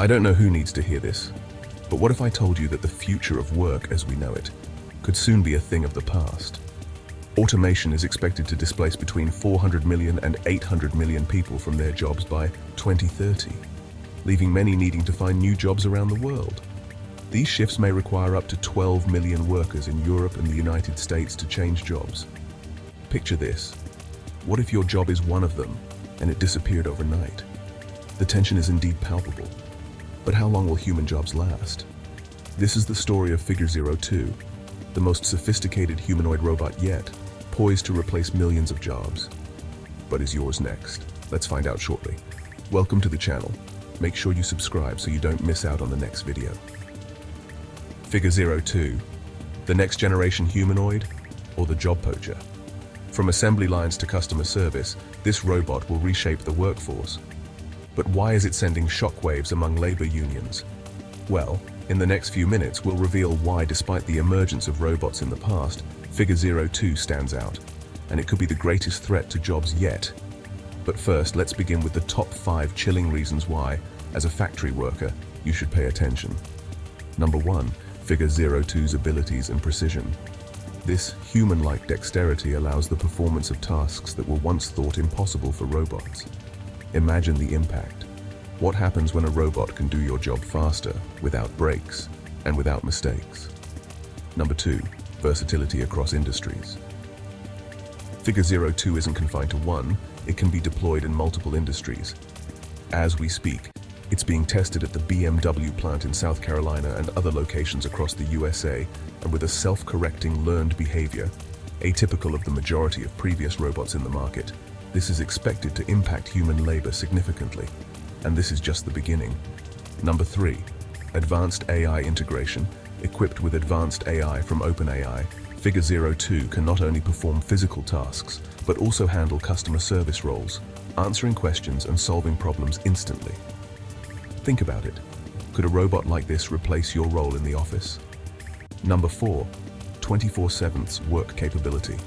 I don't know who needs to hear this, but what if I told you that the future of work as we know it could soon be a thing of the past? Automation is expected to displace between 400 million and 800 million people from their jobs by 2030, leaving many needing to find new jobs around the world. These shifts may require up to 12 million workers in Europe and the United States to change jobs. Picture this. What if your job is one of them and it disappeared overnight? The tension is indeed palpable. But how long will human jobs last? This is the story of Figure 02, the most sophisticated humanoid robot yet, poised to replace millions of jobs. But is yours next? Let's find out shortly. Welcome to the channel. Make sure you subscribe so you don't miss out on the next video. Figure 02, the next generation humanoid or the job poacher? From assembly lines to customer service, this robot will reshape the workforce. But why is it sending shockwaves among labor unions? Well, in the next few minutes we'll reveal why, despite the emergence of robots in the past, Figure 02 stands out, and it could be the greatest threat to jobs yet. But first, let's begin with the top 5 chilling reasons why, as a factory worker, you should pay attention. Number 1. Figure 02's abilities and precision. This human-like dexterity allows the performance of tasks that were once thought impossible for robots. Imagine the impact. What happens when a robot can do your job faster, without breaks, and without mistakes? Number 2. Versatility across industries. Figure 02 isn't confined to one, it can be deployed in multiple industries. As we speak, it's being tested at the BMW plant in South Carolina and other locations across the USA, and with a self-correcting learned behavior, atypical of the majority of previous robots in the market. This is expected to impact human labor significantly, and this is just the beginning. Number 3. Advanced AI integration. Equipped with advanced AI from OpenAI, Figure 02 can not only perform physical tasks, but also handle customer service roles, answering questions and solving problems instantly. Think about it. Could a robot like this replace your role in the office? Number 4. 24/7 work capability.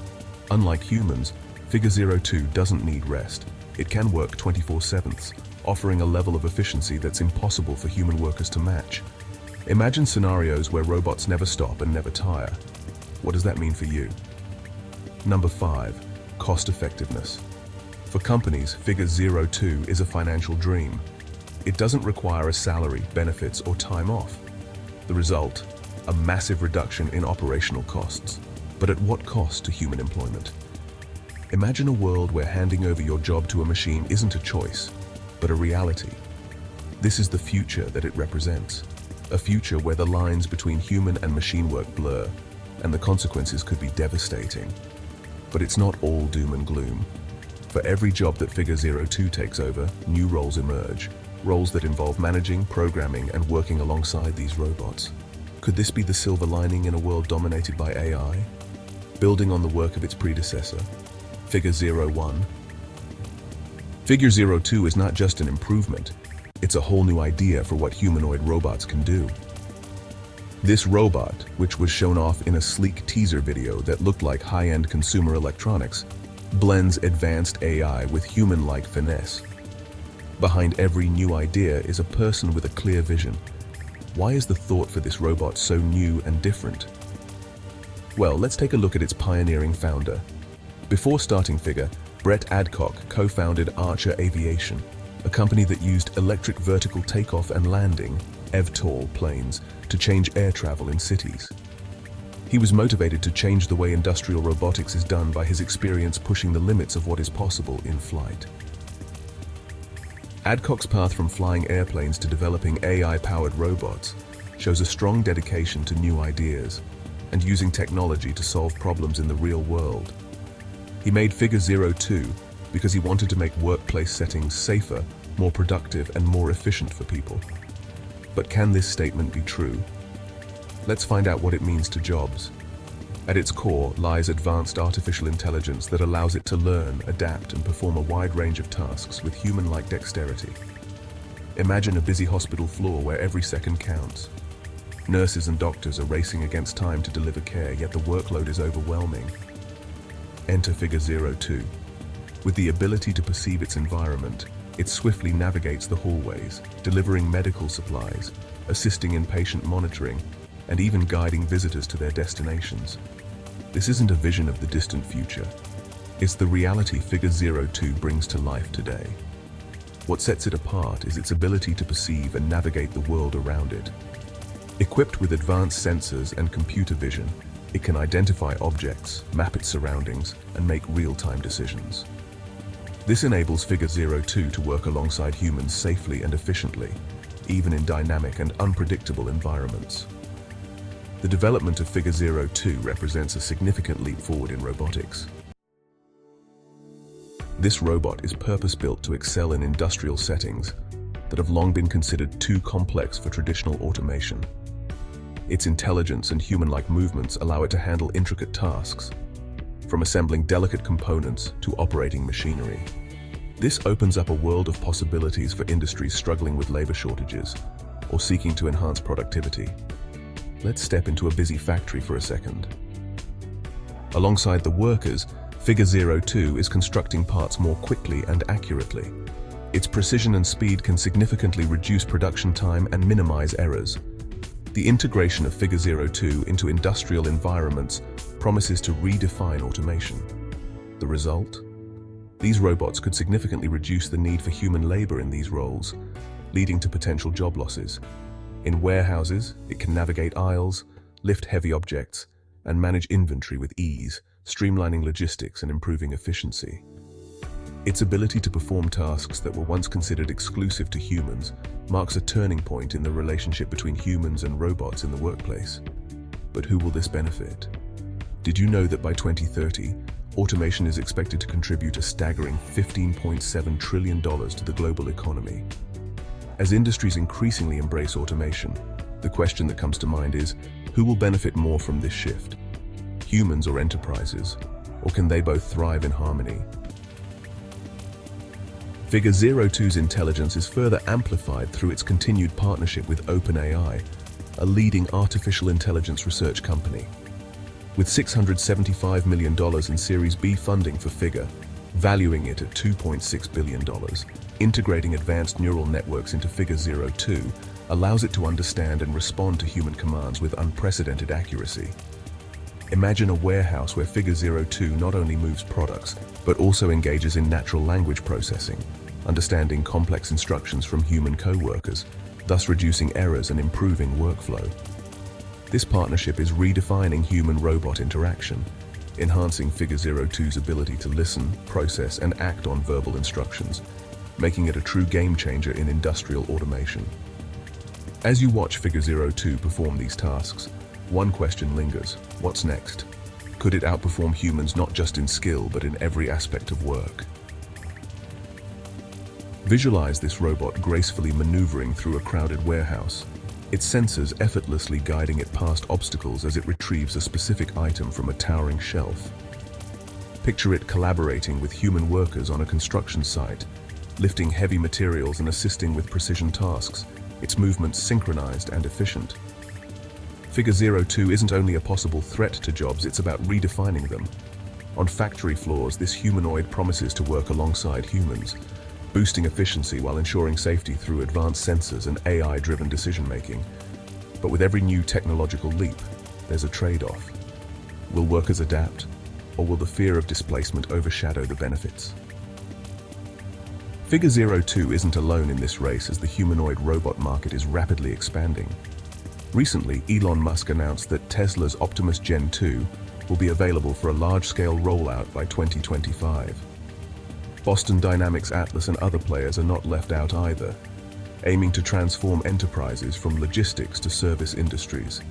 Unlike humans, Figure 02 doesn't need rest. It can work 24/7, offering a level of efficiency that's impossible for human workers to match. Imagine scenarios where robots never stop and never tire. What does that mean for you? Number 5. Cost effectiveness. For companies, Figure 02 is a financial dream. It doesn't require a salary, benefits, or time off. The result? A massive reduction in operational costs. But at what cost to human employment? Imagine a world where handing over your job to a machine isn't a choice, but a reality. This is the future that it represents. A future where the lines between human and machine work blur, and the consequences could be devastating. But it's not all doom and gloom. For every job that Figure 02 takes over, new roles emerge. Roles that involve managing, programming, and working alongside these robots. Could this be the silver lining in a world dominated by AI? Building on the work of its predecessor, Figure 01. Figure 02 is not just an improvement, it's a whole new idea for what humanoid robots can do. This robot, which was shown off in a sleek teaser video that looked like high-end consumer electronics, blends advanced AI with human-like finesse. Behind every new idea is a person with a clear vision. Why is the thought for this robot so new and different? Well, let's take a look at its pioneering founder. Before starting Figure, Brett Adcock co-founded Archer Aviation, a company that used electric vertical takeoff and landing (eVTOL) planes to change air travel in cities. He was motivated to change the way industrial robotics is done by his experience pushing the limits of what is possible in flight. Adcock's path from flying airplanes to developing AI-powered robots shows a strong dedication to new ideas and using technology to solve problems in the real world. He made Figure 02 because he wanted to make workplace settings safer, more productive, and more efficient for people. But can this statement be true? Let's find out what it means to jobs. At its core lies advanced artificial intelligence that allows it to learn, adapt, and perform a wide range of tasks with human-like dexterity. Imagine a busy hospital floor where every second counts. Nurses and doctors are racing against time to deliver care, yet the workload is overwhelming. Enter Figure 02. With the ability to perceive its environment, It swiftly navigates the hallways, delivering medical supplies, assisting in patient monitoring, and even guiding visitors to their destinations. This isn't a vision of the distant future. It's the reality Figure 02 brings to life today. What sets it apart is its ability to perceive and navigate the world around it. Equipped with advanced sensors and computer vision, it can identify objects, map its surroundings, and make real-time decisions. This enables Figure 02 to work alongside humans safely and efficiently, even in dynamic and unpredictable environments. The development of Figure 02 represents a significant leap forward in robotics. This robot is purpose-built to excel in industrial settings that have long been considered too complex for traditional automation. Its intelligence and human-like movements allow it to handle intricate tasks, from assembling delicate components to operating machinery. This opens up a world of possibilities for industries struggling with labor shortages or seeking to enhance productivity. Let's step into a busy factory for a second. Alongside the workers, Figure 02 is constructing parts more quickly and accurately. Its precision and speed can significantly reduce production time and minimize errors. The integration of Figure 02 into industrial environments promises to redefine automation. The result? These robots could significantly reduce the need for human labor in these roles, leading to potential job losses. In warehouses, it can navigate aisles, lift heavy objects, and manage inventory with ease, streamlining logistics and improving efficiency. Its ability to perform tasks that were once considered exclusive to humans marks a turning point in the relationship between humans and robots in the workplace. But who will this benefit? Did you know that by 2030, automation is expected to contribute a staggering $15.7 trillion to the global economy? As industries increasingly embrace automation, the question that comes to mind is, who will benefit more from this shift? Humans or enterprises? Or can they both thrive in harmony? Figure 02's intelligence is further amplified through its continued partnership with OpenAI, a leading artificial intelligence research company. With $675 million in Series B funding for Figure, valuing it at $2.6 billion, integrating advanced neural networks into Figure 02 allows it to understand and respond to human commands with unprecedented accuracy. Imagine a warehouse where Figure 02 not only moves products, but also engages in natural language processing, understanding complex instructions from human co-workers, thus reducing errors and improving workflow. This partnership is redefining human-robot interaction, enhancing Figure 02's ability to listen, process, and act on verbal instructions, making it a true game-changer in industrial automation. As you watch Figure 02 perform these tasks, one question lingers: what's next? Could it outperform humans not just in skill, but in every aspect of work? Visualize this robot gracefully maneuvering through a crowded warehouse, its sensors effortlessly guiding it past obstacles as it retrieves a specific item from a towering shelf. Picture it collaborating with human workers on a construction site, lifting heavy materials and assisting with precision tasks, its movements synchronized and efficient. Figure 02 isn't only a possible threat to jobs, it's about redefining them. On factory floors, this humanoid promises to work alongside humans, boosting efficiency while ensuring safety through advanced sensors and AI-driven decision-making. But with every new technological leap, there's a trade-off. Will workers adapt, or will the fear of displacement overshadow the benefits? Figure 02 isn't alone in this race, as the humanoid robot market is rapidly expanding. Recently, Elon Musk announced that Tesla's Optimus Gen 2 will be available for a large-scale rollout by 2025. Boston Dynamics, Atlas, and other players are not left out either, aiming to transform enterprises from logistics to service industries.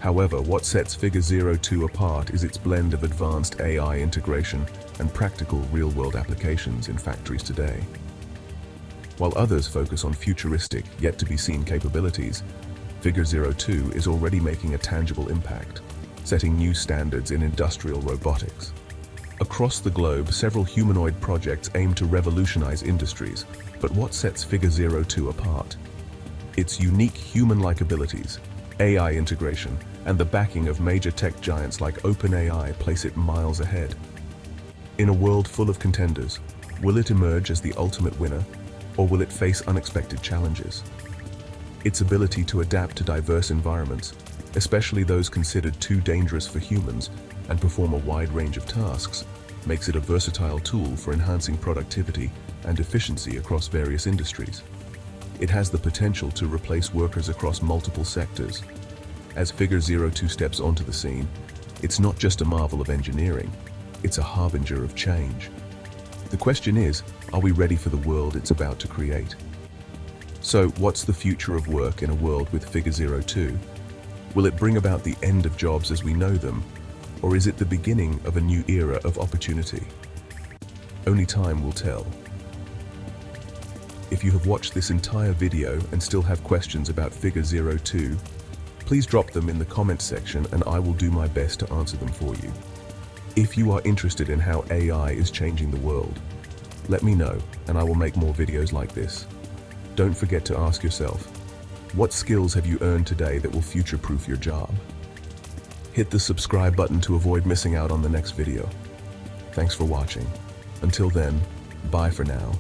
However, what sets Figure 02 apart is its blend of advanced AI integration and practical real-world applications in factories today. While others focus on futuristic, yet-to-be-seen capabilities, Figure 02 is already making a tangible impact, setting new standards in industrial robotics. Across the globe, several humanoid projects aim to revolutionize industries, but what sets Figure 02 apart? Its unique human-like abilities, AI integration, and the backing of major tech giants like OpenAI place it miles ahead. In a world full of contenders, will it emerge as the ultimate winner, Or will it face unexpected challenges? Its ability to adapt to diverse environments, especially those considered too dangerous for humans, and perform a wide range of tasks, makes it a versatile tool for enhancing productivity and efficiency across various industries. It has the potential to replace workers across multiple sectors. As Figure 02 steps onto the scene, it's not just a marvel of engineering, it's a harbinger of change. The question is, are we ready for the world it's about to create? So, what's the future of work in a world with Figure 02? Will it bring about the end of jobs as we know them, or is it the beginning of a new era of opportunity? Only time will tell. If you have watched this entire video and still have questions about Figure 02, please drop them in the comments section and I will do my best to answer them for you. If you are interested in how AI is changing the world, let me know and I will make more videos like this. Don't forget to ask yourself, what skills have you earned today that will future-proof your job? Hit the subscribe button to avoid missing out on the next video. Thanks for watching. Until then, bye for now.